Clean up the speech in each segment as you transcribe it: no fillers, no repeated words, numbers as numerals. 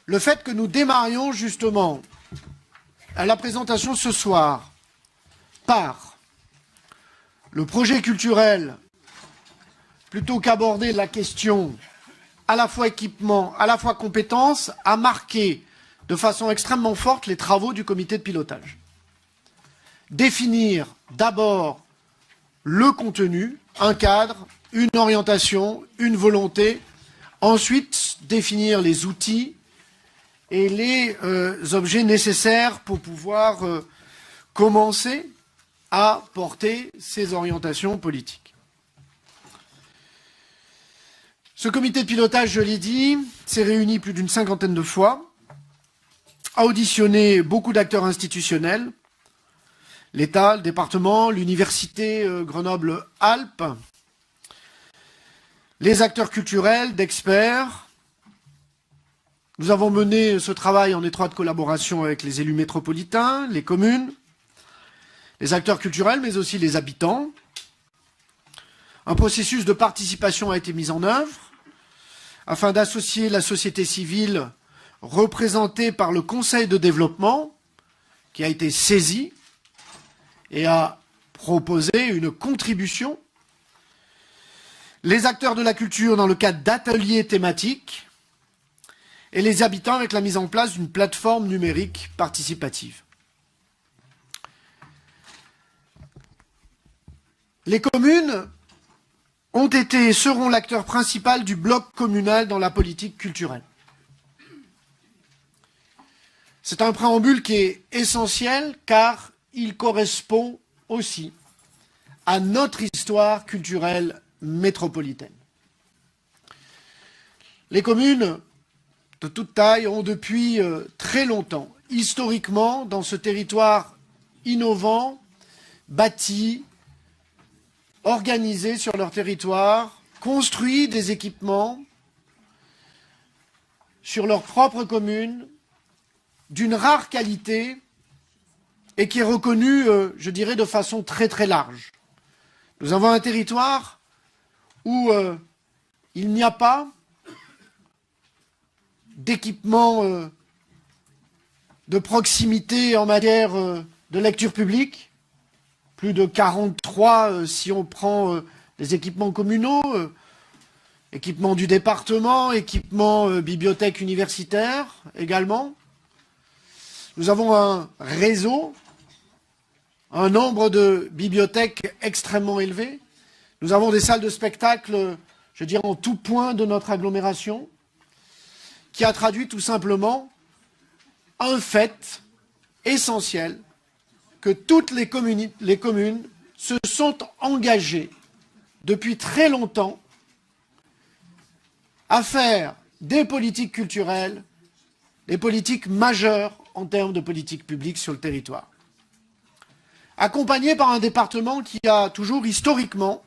le fait que nous démarrions justement à la présentation ce soir par le projet culturel, plutôt qu'aborder la question à la fois équipement, à la fois compétences, a marqué de façon extrêmement forte les travaux du comité de pilotage. Définir d'abord le contenu, un cadre, une orientation, une volonté, ensuite définir les outils et les objets nécessaires pour pouvoir commencer à porter ces orientations politiques. Ce comité de pilotage, je l'ai dit, s'est réuni plus d'une 50aine de fois, a auditionné beaucoup d'acteurs institutionnels, l'État, le département, l'université Grenoble-Alpes, les acteurs culturels, d'experts. Nous avons mené ce travail en étroite collaboration avec les élus métropolitains, les communes, les acteurs culturels, mais aussi les habitants. Un processus de participation a été mis en œuvre afin d'associer la société civile représentée par le Conseil de développement, qui a été saisi et a proposé une contribution, les acteurs de la culture dans le cadre d'ateliers thématiques et les habitants avec la mise en place d'une plateforme numérique participative. Les communes ont été et seront l'acteur principal du bloc communal dans la politique culturelle. C'est un préambule qui est essentiel car il correspond aussi à notre histoire culturelle métropolitaine. Les communes de toute taille ont depuis très longtemps, historiquement, dans ce territoire innovant, bâti, organisé sur leur territoire, construit des équipements sur leur propre commune, d'une rare qualité et qui est reconnu, je dirais, de façon très très large. Nous avons un territoire où il n'y a pas d'équipement de proximité en matière de lecture publique, plus de 43 si on prend les équipements communaux, équipements du département, équipements bibliothèques universitaires également. Nous avons un réseau, un nombre de bibliothèques extrêmement élevé. Nous avons des salles de spectacle, je dirais, en tout point de notre agglomération, qui a traduit tout simplement un fait essentiel que toutes les communes se sont engagées depuis très longtemps à faire des politiques culturelles, des politiques majeures en termes de politique publique sur le territoire. Accompagné par un département qui a toujours historiquement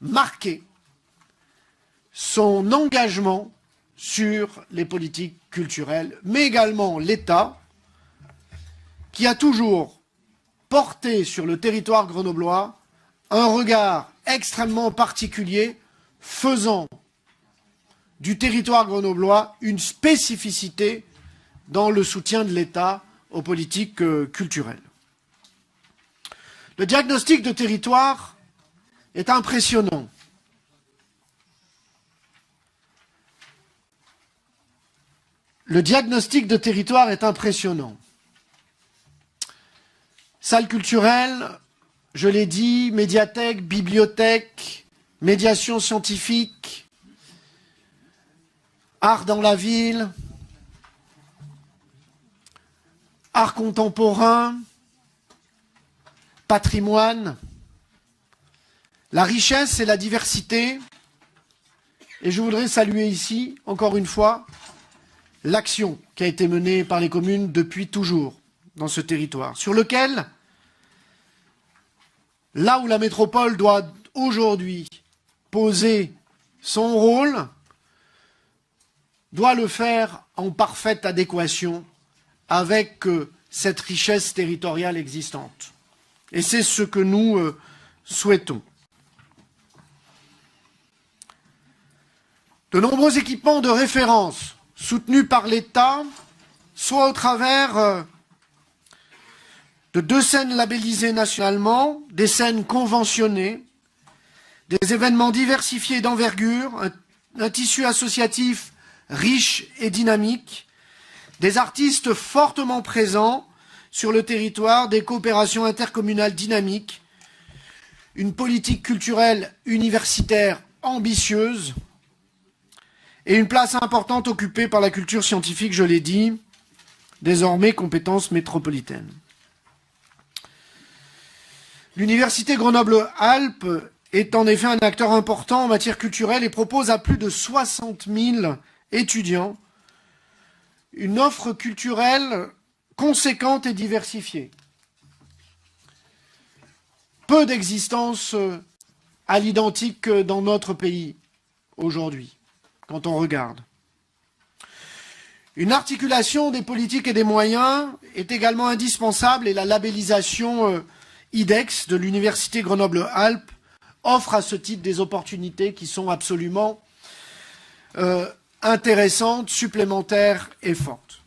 marqué son engagement sur les politiques culturelles, mais également l'État, qui a toujours porté sur le territoire grenoblois un regard extrêmement particulier, faisant du territoire grenoblois une spécificité dans le soutien de l'État aux politiques culturelles. Le diagnostic de territoire est impressionnant. Le diagnostic de territoire est impressionnant. Salle culturelle, je l'ai dit, médiathèque, bibliothèque, médiation scientifique, art dans la ville, art contemporain, patrimoine, la richesse et la diversité. Et je voudrais saluer ici, encore une fois, l'action qui a été menée par les communes depuis toujours dans ce territoire, sur lequel, là où la métropole doit aujourd'hui poser son rôle, doit le faire en parfaite adéquation avec cette richesse territoriale existante. Et c'est ce que nous souhaitons. De nombreux équipements de référence soutenus par l'État, soit au travers de 2 scènes labellisées nationalement, des scènes conventionnées, des événements diversifiés d'envergure, un tissu associatif riche et dynamique, des artistes fortement présents sur le territoire, des coopérations intercommunales dynamiques, une politique culturelle universitaire ambitieuse et une place importante occupée par la culture scientifique, je l'ai dit, désormais compétence métropolitaine. L'Université Grenoble-Alpes est en effet un acteur important en matière culturelle et propose à plus de 60 000 étudiants une offre culturelle conséquente et diversifiée. Peu d'existence à l'identique dans notre pays aujourd'hui, quand on regarde. Une articulation des politiques et des moyens est également indispensable et la labellisation IDEX de l'Université Grenoble-Alpes offre à ce titre des opportunités qui sont absolument intéressantes, supplémentaires et fortes.